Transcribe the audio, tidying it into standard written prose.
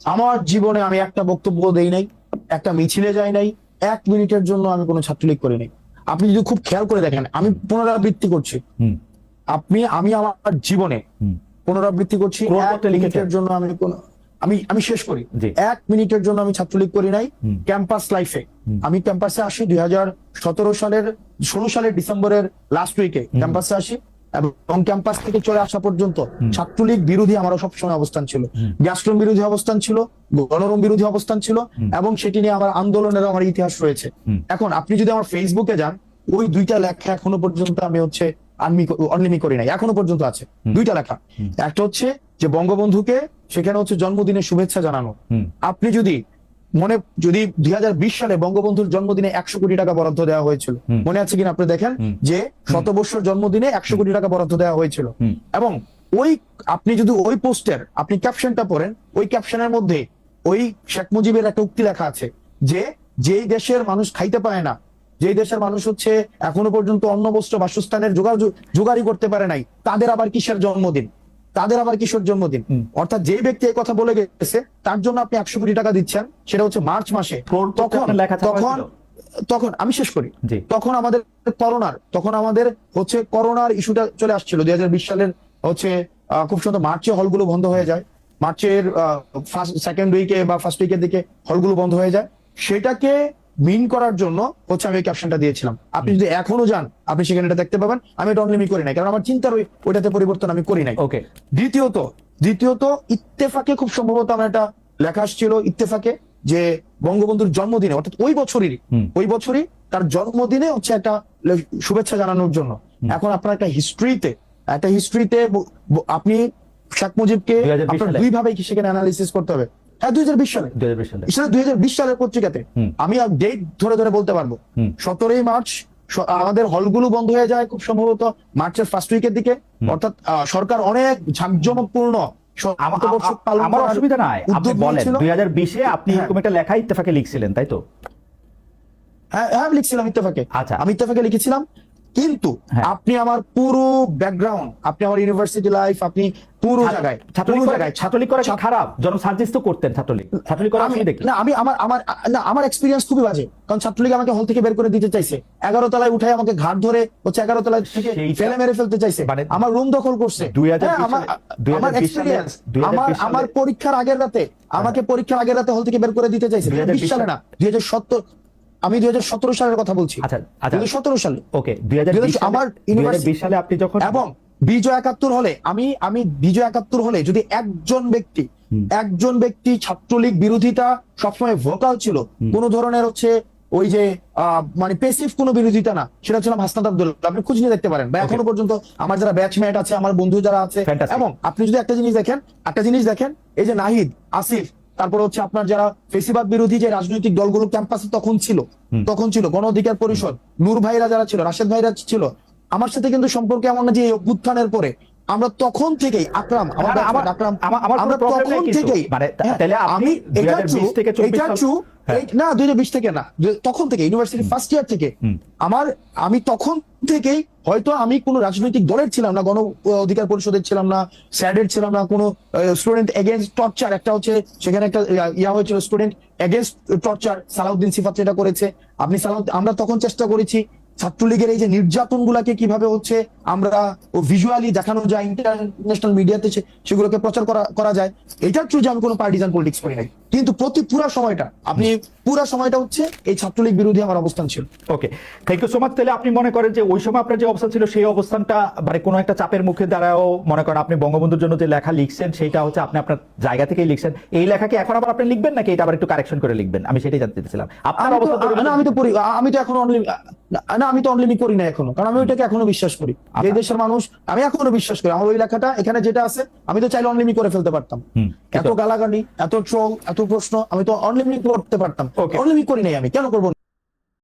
আমার জীবনে আমি একটা বক্তব্য দেই নাই, একটা মিছিলে যাই নাই, 1 মিনিটের জন্য আমি কোনো ছাত্রলীগ করি নাই। আপনি যদি খুব খেয়াল করে দেখেন, আমি পুনরাবৃত্তি করছি, আমি আমার জীবনে হুম। পুনরাবৃত্তি করছি, ক্রোড়পত্রে 1 মিনিটের লিখেছেন। জন্য আমি কোন আমি আমি শেষ করি, জি। 1 মিনিটের জন্য আমি ছাত্রলীগ করি নাই। হুম। ক্যাম্পাস লাইফে আমি ক্যাম্পাসে আসি 2017 সালের 16 সালের ডিসেম্বরের লাস্ট উইকে ক্যাম্পাসে আসি, এবং ক্যাম্পাস থেকে চলে আসা পর্যন্ত ছাত্রলীগ বিরোধী আমারও সবসময় অবস্থান ছিল, গ্যাস্ট্রম বিরোধী অবস্থান ছিল, গণরম বিরোধী অবস্থান ছিল, এবং সেটি নিয়ে আমার আন্দোলনের আমার ইতিহাস রয়েছে। এখন আপনি যদি আমার ফেসবুকে যান, ওই 2টা লেখা এখনো পর্যন্ত আমি হচ্ছে অনলিমি করি নাই, এখনো পর্যন্ত আছে 2টা লেখা। একটা হচ্ছে যে বঙ্গবন্ধুকে সেখানে হচ্ছে জন্মদিনের শুভেচ্ছা জানানো। আপনি যদি 2020 সালে বঙ্গবন্ধুর জন্মদিনে 100 কোটি টাকা বরাদ্দ দেওয়া হয়েছিল, মনে আছে কিনা আপনি দেখেন, যে শতবর্ষর জন্মদিনে 100 কোটি টাকা বরাদ্দ দেওয়া হয়েছিল। এবং আপনি যদি ওই পোস্টের আপনি ক্যাপশনটা পড়েন, ওই ক্যাপশনের মধ্যে ওই শেখ মুজিবের একটা উক্তি লেখা আছে যে যেই দেশের মানুষ খাইতে পায় না, যেই দেশের মানুষ হচ্ছে এখনো পর্যন্ত অন্ন বস্ত্র বাসস্থানের জোগাড়ই করতে পারে নাই, তাদের আবার কিসের জন্মদিন, তাদের আবার কিশোর জন্মদিন। অর্থাৎ যে ব্যক্তি এই কথা বলে গেছে তার জন্য আপনি 100 কোটি টাকা দিচ্ছেন, সেটা হচ্ছে মার্চ মাসে। তখন আমি শেষ করি, তখন আমাদের হচ্ছে করোনার ইস্যুটা চলে আসছিল 2020 সালের হচ্ছে খুব সুন্দর মার্চে হলগুলো বন্ধ হয়ে যায়, মার্চের সেকেন্ড উইকে বা ফার্স্ট উইকের দিকে হলগুলো বন্ধ হয়ে যায়। সেটাকে মিন করার জন্য হচ্ছে আমি ক্যাপশনটা দিয়েছিলাম। আপনি যদি এখনো যান, আপনি সেখানে এটা দেখতে পাবেন। আমি এটা অনলিমি করি নাই, কারণ আমার চিন্তার ওইটাতে পরিবর্তন আমি করি নাই। ওকে। দ্বিতীয়ত ইত্তেফাকে খুব সম্ভবত আমার একটা লেখা আসছিল ইত্তেফাকে, যে বঙ্গবন্ধুর জন্মদিনে, অর্থাৎ ওই বছরই তার জন্মদিনে হচ্ছে একটা শুভেচ্ছা জানানোর জন্য। এখন আপনার একটা হিস্ট্রিতে আপনি শেখ মুজিবকে আপনার 2 ভাবে সেখানে অ্যানালিসিস করতে হবে। হ্যাঁ, 2020 সালে 2020 সালের পত্রিকাতে আমি ডেট ধরে বলতে পারবো। 17 মার্চ আমাদের হলগুলো বন্ধ হয়ে যায় খুব সম্ভবত মার্চের ফার্স্ট উইকের দিকে, অর্থাৎ সরকার অনেক ঝাঁকজমকপূর্ণ। আমার অসুবিধা নাই, আপনি বলেন 2020-এ আপনি এরকম একটা লেখা ইত্তেফাকে লিখছিলেন, তাই তো? হ্যাঁ, আমি লিখছিলাম ইত্তেফাকে। আচ্ছা, আমি ইত্তেফাকে লিখেছিলাম, কিন্তু আপনি আমার পুরো ব্যাকগ্রাউন্ড, আপনি আমার ইউনিভার্সিটি লাইফ, আপনি পুরো জায়গায় ছাত্রলীগ করা খারাপ? সাজেস্ট তো করতেন ছাত্রলীগ করা অসুবিধা কি? না, আমার এক্সপিরিয়েন্স খুবই বাজে, কারণ ছাত্রলীগ আমাকে হল থেকে বের করে দিতে চাইছে, 11 তলায় উঠায় আমাকে ঘাট ধরে হচ্ছে 11 তলায় থেকে ফেলে মেরে ফেলতে চাইছে, আমার রুম দখল করছে। আমার এক্সপিরিয়েন্স, আমার পরীক্ষার আগের রাতে হল থেকে বের করে দিতে চাইছে। 2020 সালে না, 2017, আমি 2017 সালের কথা বলছি। 2017 সালে। ওকে, 2020 সালে আপনি যখন, এবং বিজয় 71 হলে আমি বিজয় 71 হলে যদি একজন ব্যক্তি ছাত্রলীগ বিরোধিতা সবসময় ভোকাল ছিল, কোন ধরনের হচ্ছে ওই যে মানে পেসিভ কোনো বিরোধিতা না, সেটা ছিলাম হাসনাত আব্দুল্লাহ। আপনি খুঁজে নিয়ে দেখতে পারেন, বা এখনো পর্যন্ত আমার যারা ব্যাচমেট আছে, আমার বন্ধু যারা আছে। এবং আপনি যদি একটা জিনিস দেখেন, এই যে নাহিদ, আসিফ, তারপর হচ্ছে আপনার যারা ফেসিবাদ বিরোধী যে রাজনৈতিক দলগুলো ক্যাম্পাসে তখন ছিল গণ অধিকার পরিষদ, নূর ভাইরা যারা ছিল, রাশেদ ভাইরা ছিল, আমার সাথে কিন্তু সম্পর্কে এমন না যে এই অভ্যুত্থানের পরে আমরা তখন থেকেই তখন থেকেই ইউনিভার্সিটি ফার্স্ট ইয়ার থেকে আমি তখন থেকেই, হয়তো আমি কোনো রাজনৈতিক দলের ছিলাম না, গণ অধিকার পরিষদের ছিলাম না, স্যাডের ছিলাম না, কোনো স্টুডেন্ট এগেইনস্ট টর্চার, একটা হচ্ছে সেখানে একটা হয়েছিল স্টুডেন্ট এগেইনস্ট টর্চার, সালাউদ্দিন সিফাত যেটা করেছে। আমরা তখন চেষ্টা করেছি ছাত্রলীগের এই যে নির্যাতন গুলাকে কিভাবে হচ্ছে আমরা ভিজুয়ালি দেখানো যায়, ইন্টারন্যাশনাল মিডিয়াতে সেগুলোকে প্রচার করা যায়। এটা ট্রু যে আমি কোনো পার্টিজান পলিটিক্স করি নাই, কিন্তু পুরা সময়টা হচ্ছে এই ছাত্রলীগ বিরোধী আমার অবস্থান ছিল। ওকে, থ্যাংক ইউ সো মাচ। তাহলে আপনি মনে করেন যে ওই সময় আপনার যে অবস্থান ছিল, সেই অবস্থানটা মানে কোনো একটা চাপের মুখে দ্বারাও মনে করেন আপনি বঙ্গবন্ধুর জন্য যে লেখা লিখছেন, সেটা হচ্ছে আপনি আপনার জায়গা থেকেই লিখছেন। এই লেখাকে এখন আবার আপনি লিখবেন নাকি এটা আবার একটু কারেকশন করে লিখবেন? আমি সেটাই জানতে চাইছিলাম আপনার অবস্থা। আমি তো অনলাইনে করি না এখনো, কারণ আমি ওইটাকে এখনো বিশ্বাস করি। এই দেশের মানুষ, আমি এখনো বিশ্বাস করি আমার ওই লেখাটা এখানে যেটা আছে, আমি তো চাইলে অনলাইনে করে ফেলতে পারতাম। এত গালাগালি, এত ট্রোল, এত প্রশ্ন, আমি তো অনলাইনে করতে পারতাম। অনলাইনে করি নাই, আমি কেন করবো?